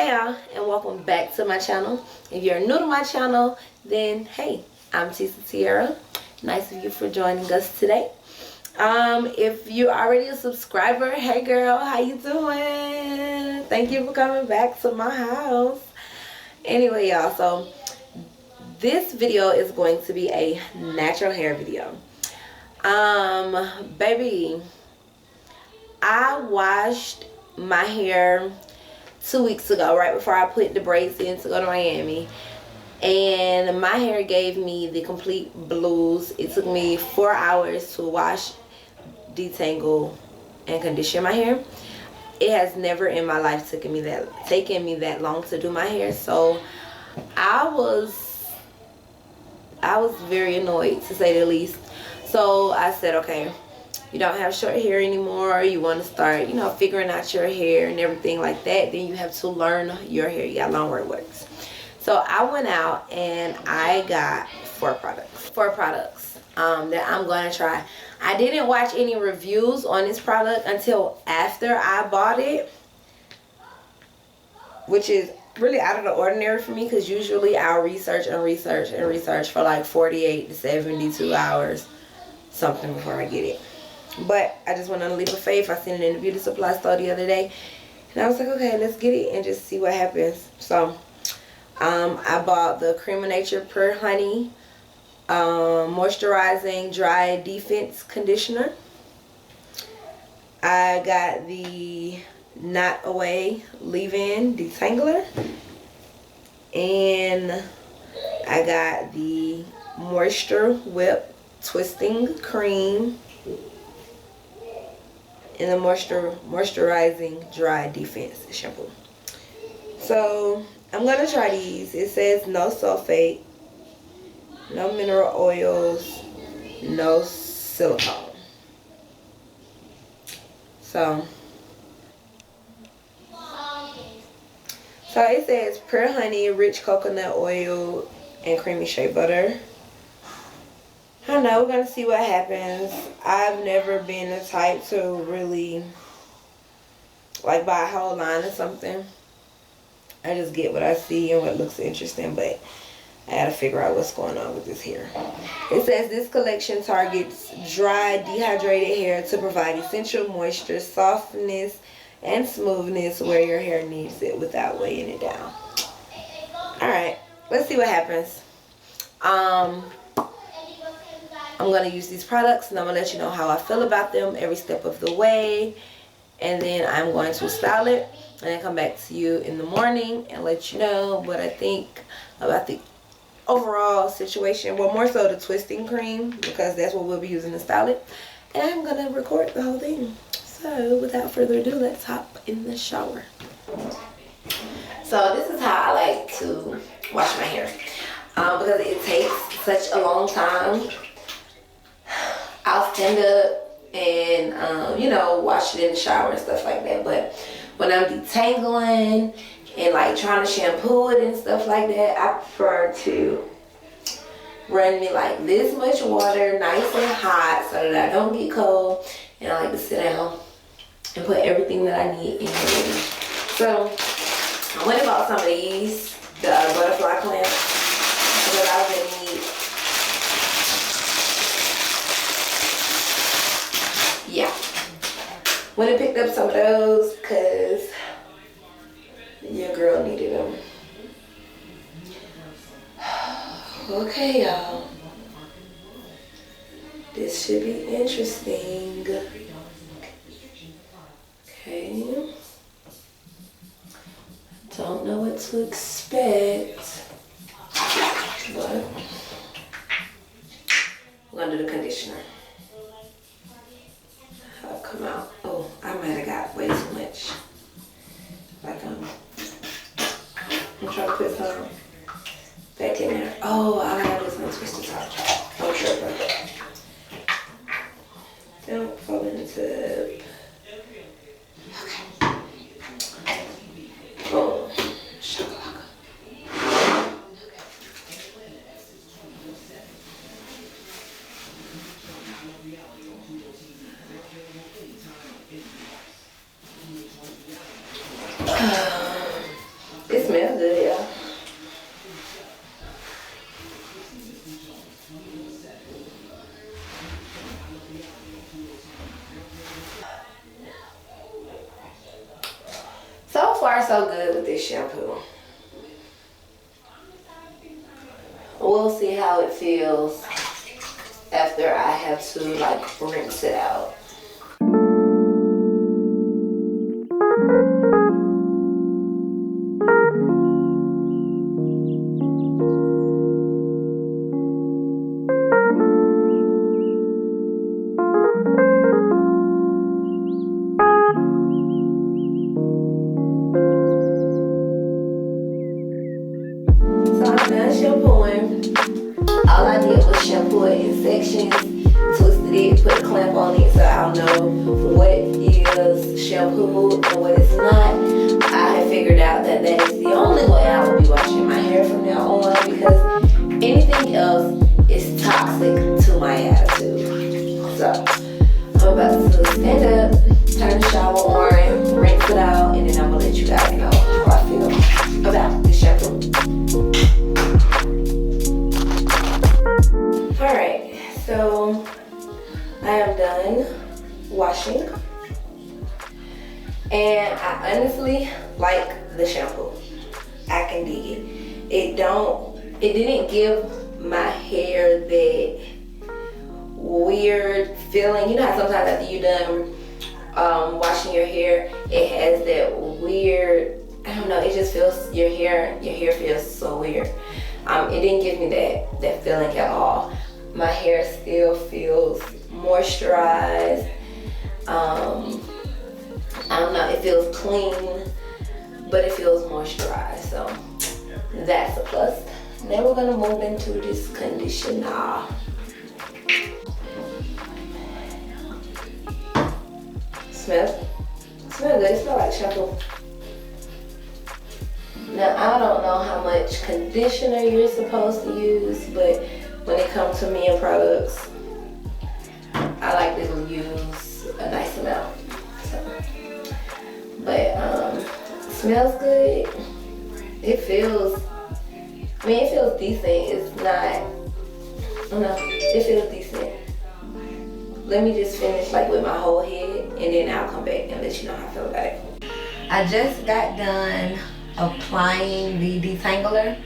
Hey y'all, and welcome back to my channel. If you're new to my channel, then hey, I'm Tisa Tiara. Nice of you for joining us today. If you're already a subscriber, hey girl, how you doing? Thank you for coming back to my house. Anyway, y'all, so this video is going to be a natural hair video. Baby, I washed my hair 2 weeks ago, right before I put the braids in to go to Miami, and my hair gave me the complete blues. It took me 4 hours to wash, detangle, and condition my hair. It has never in my life taken me that long to do my hair, so I was very annoyed, to say the least. So I said, okay, you don't have short hair anymore, you want to start, figuring out your hair and everything like that, then you have to learn your hair. You got to learn where it works. So I went out and I got four products that I'm going to try. I didn't watch any reviews on this product until after I bought it, which is really out of the ordinary for me, because usually I'll research for like 48 to 72 hours something before I get it. But I just went on a leap of faith. I seen it in the beauty supply store the other day, and I was like, okay, let's get it and just see what happens. So I bought the Creme Pure Honey moisturizing dry defense conditioner. I got the Knot Away leave-in detangler, and I got the Moisture Whip twisting cream, and the moisturizing dry defense shampoo. So I'm gonna try these. It says no sulfate, no mineral oils, no silicone. So it says pure honey, rich coconut oil, and creamy shea butter. I don't know, we're gonna see what happens. I've never been the type to really like buy a whole line or something. I just get what I see and what looks interesting, but I gotta figure out what's going on with this hair. It says this collection targets dry, dehydrated hair to provide essential moisture, softness, and smoothness where your hair needs it without weighing it down. Alright, let's see what happens. I'm going to use these products, and I'm going to let you know how I feel about them every step of the way. And then I'm going to style it and then come back to you in the morning and let you know what I think about the overall situation. Well, more so the twisting cream, because that's what we'll be using to style it. And I'm going to record the whole thing. So without further ado, let's hop in the shower. So this is how I like to wash my hair. Because it takes such a long time. I'll stand up and, wash it in the shower and stuff like that. But when I'm detangling and like trying to shampoo it and stuff like that, I prefer to run me like this much water, nice and hot, so that I don't get cold. And I like to sit down and put everything that I need in here. So I went and bought some of these, the butterfly clamps, because I was in need. Yeah, went and picked up some of those because your girl needed them. Okay, y'all, this should be interesting. Okay, don't know what to expect, but I'm gonna do the conditioner. Come out. Oh, I might have got way too much. Like I'm trying to put some back in there. Oh, all I gotta do is not twist the top. Oh, sure about that. Don't fall in the tub. Okay. Oh, shakalaka. so good with this shampoo. We'll see how it feels after I have to like rinse it out. All I did was shampoo it in sections, twisted it, put a clamp on it so I'll know what is shampoo and what is not. I have figured out that that is the only way I will be washing my hair from now on, because anything else is toxic to my attitude. So I'm about to stand up, turn the shower on, rinse it out, and then I'm gonna let you guys know how I feel about the shampoo. Alright, so I am done washing, and I honestly like the shampoo. I can dig it. It didn't give my hair that weird feeling. You know how sometimes after you're done washing your hair, it has that weird, I don't know, it just feels, your hair feels so weird. It didn't give me that feeling at all. My hair still feels moisturized. I don't know, it feels clean, but it feels moisturized, so that's a plus. Now we're gonna move into this conditioner. Smells good. It smells like shampoo. Now I don't know how much conditioner you're supposed to use, but when it comes to men products, I like to use a nice amount. So, but it smells good. It feels decent. It's not, I don't know, it feels decent. Let me just finish like with my whole head, and then I'll come back and let you know how I feel about it. I just got done applying the detangler.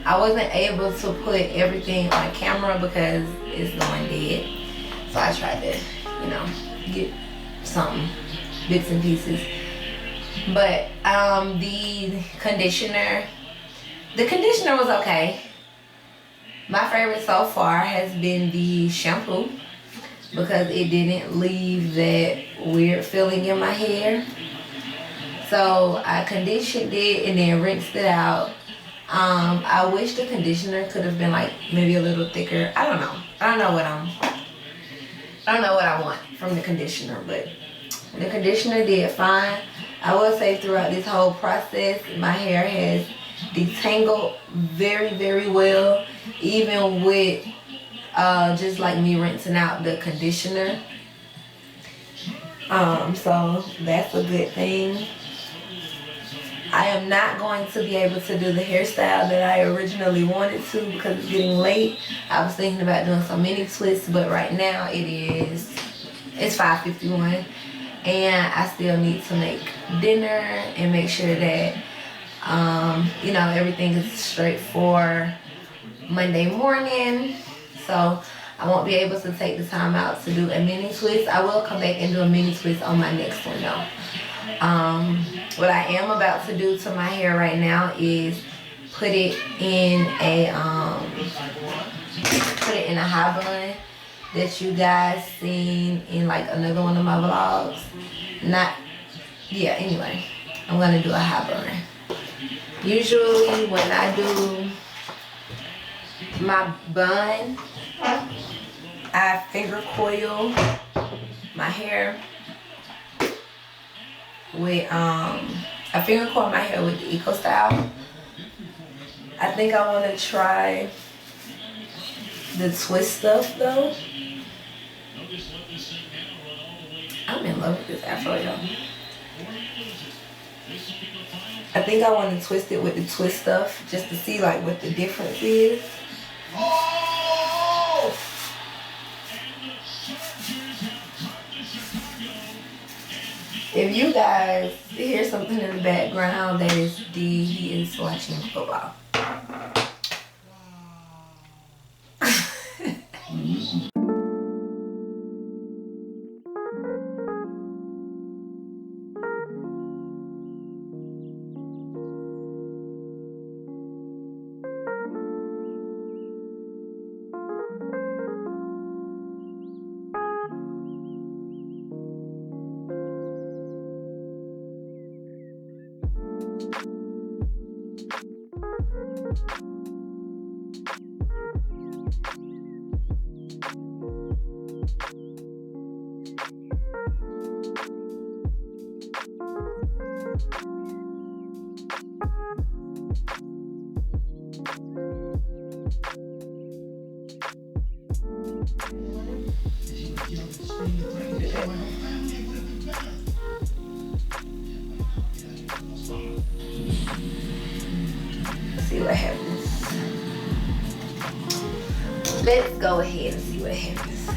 I wasn't able to put everything on camera because it's going dead. So I tried to, get some bits and pieces. But the conditioner was okay. My favorite so far has been the shampoo because it didn't leave that weird feeling in my hair. So I conditioned it and then rinsed it out. I wish the conditioner could have been like maybe a little thicker. I don't know. I don't know what I want from the conditioner, but the conditioner did fine. I will say throughout this whole process, my hair has detangled very, very well, even with just like me rinsing out the conditioner. So that's a good thing. I am not going to be able to do the hairstyle that I originally wanted to because it's getting late. I was thinking about doing some mini twists, but right now it's 5:51, and I still need to make dinner and make sure that everything is straight for Monday morning. So I won't be able to take the time out to do a mini twist. I will come back and do a mini twist on my next one though. What I am about to do to my hair right now is put it in a high bun that you guys seen in like another one of my vlogs. Anyway, I'm gonna do a high bun. Usually when I do my bun, I finger coil my hair with the Eco Style. I think I want to try the twist stuff though. I'm in love with this afro, y'all. I think I want to twist it with the twist stuff just to see like what the difference is. If you guys You hear something in the background. That is D. He is watching football. See what happens. Let's go ahead and see what happens.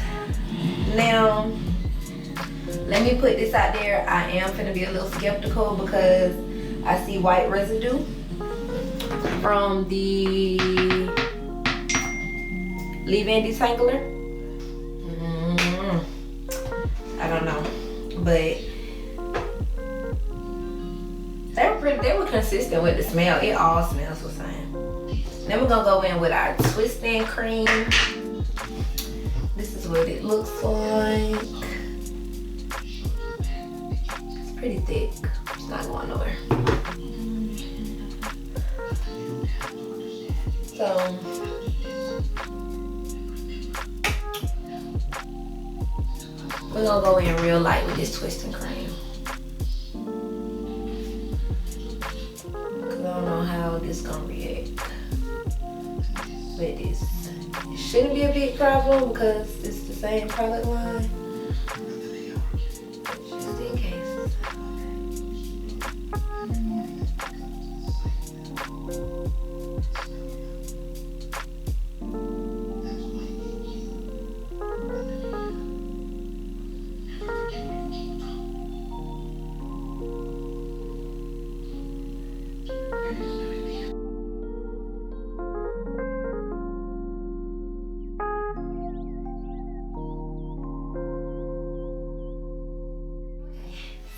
Now, let me put this out there. I am finna be a little skeptical because I see white residue from the leave-in detangler. I don't know, but they were consistent with the smell. It all smells the same. Then we're gonna go in with our twisting cream. This is what it looks like. It's pretty thick. It's not going nowhere. So we're gonna go in real light with this twisting cream. Cause I don't know how this gonna react with this. It shouldn't be a big problem because it's the same product line. Just in case.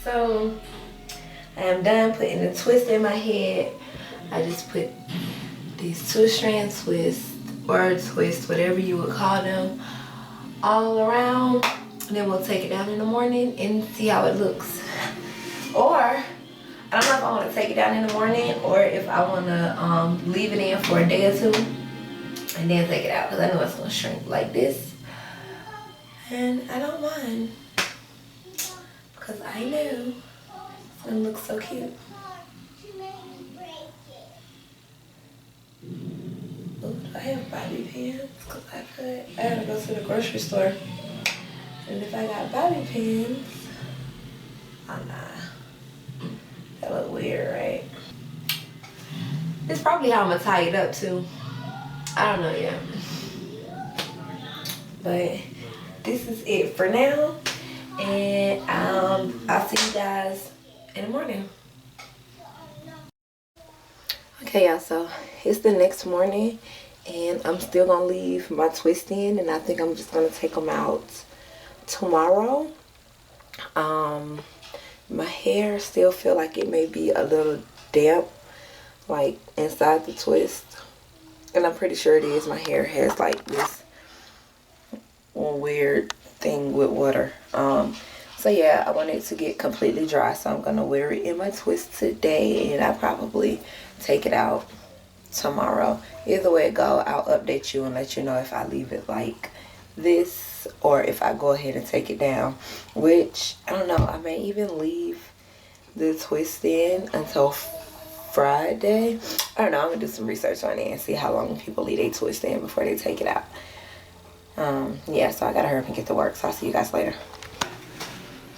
So I am done putting the twist in my head. I just put these 2-strand twists or twist, whatever you would call them, all around. And then we'll take it down in the morning and see how it looks. Or I don't know if I want to take it down in the morning or if I want to leave it in for a day or two and then take it out, because I know it's going to shrink like this. And I don't mind, because I know it's going to look so cute. Oh, do I have bobby pins? Because I gotta go to the grocery store. And if I got bobby pins, oh nah. That look weird, right? This is probably how I'm gonna tie it up too. I don't know yet. But this is it for now. And I'll see you guys in the morning. Okay, y'all, so it's the next morning and I'm still gonna leave my twist in, and I think I'm just gonna take them out tomorrow. My hair still feel like it may be a little damp, like inside the twist, and I'm pretty sure it is. My hair has like this weird thing with water. So yeah, I want it to get completely dry, so I'm gonna wear it in my twist today, and I probably take it out tomorrow. Either way it go, I'll update you and let you know if I leave it like this or if I go ahead and take it down, which I don't know. I may even leave the twist in until Friday. I don't know. I'm gonna do some research on it and see how long people leave their twist in before they take it out. Yeah, so I gotta hurry up and get to work, so I'll see you guys later.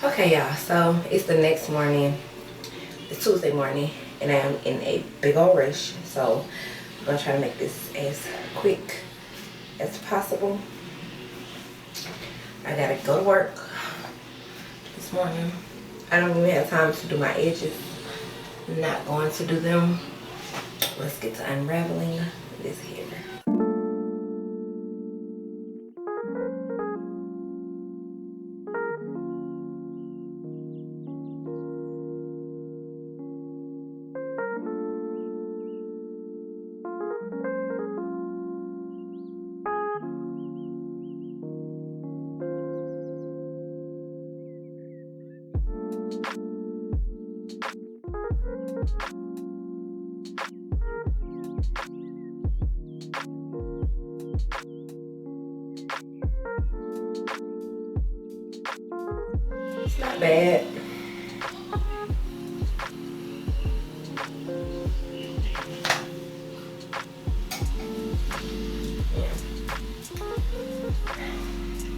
Okay, y'all, so it's the next morning. It's Tuesday morning and I'm in a big old rush, so I'm gonna try to make this as quick as possible. I gotta go to work this morning. I don't even have time to do my edges. I'm not going to do them. Let's get to unraveling this hair. It's not bad.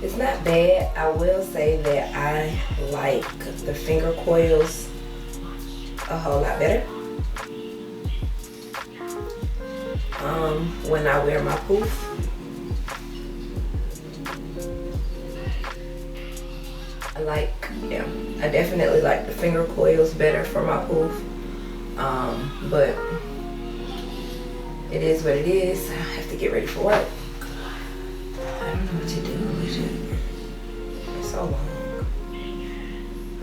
It's not bad. I will say that I like the finger coils a whole lot better when I wear my poof. I definitely like the finger coils better for my poof. But it is what it is. I have to get ready for work. I don't know what to do with it. It's so long.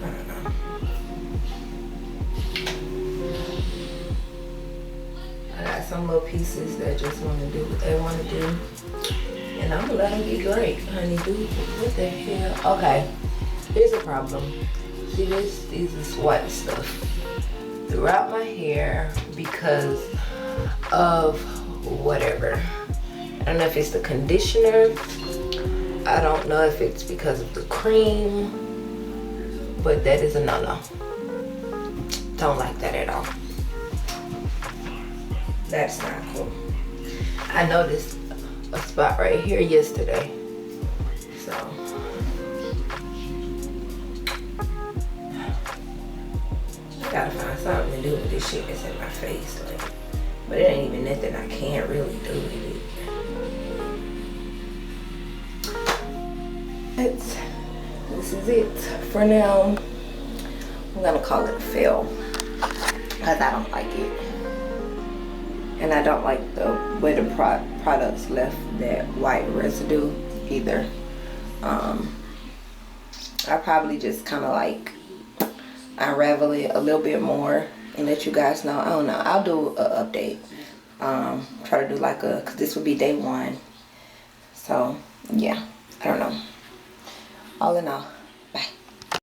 I don't know. I got some little pieces that just want to do what they want to do. And I'm gonna let them be great, honey. Do what the hell? Okay, here's a problem. See this? These is white stuff throughout my hair because of whatever. I don't know if it's the conditioner. I don't know if it's because of the cream, but that is a no-no. Don't like that at all. That's not cool. I noticed a spot right here yesterday, so I gotta find something to do with this shit that's in my face, like, but it ain't even nothing I can't really do with it. This is it for now. I'm gonna call it a fail because I don't like it, and I don't like the way the products left that white residue either. I probably just kind of like unravel it a little bit more and let you guys know. I don't know. I'll do an update. Try to do like cause this would be day 1. So yeah, I don't know. All in all,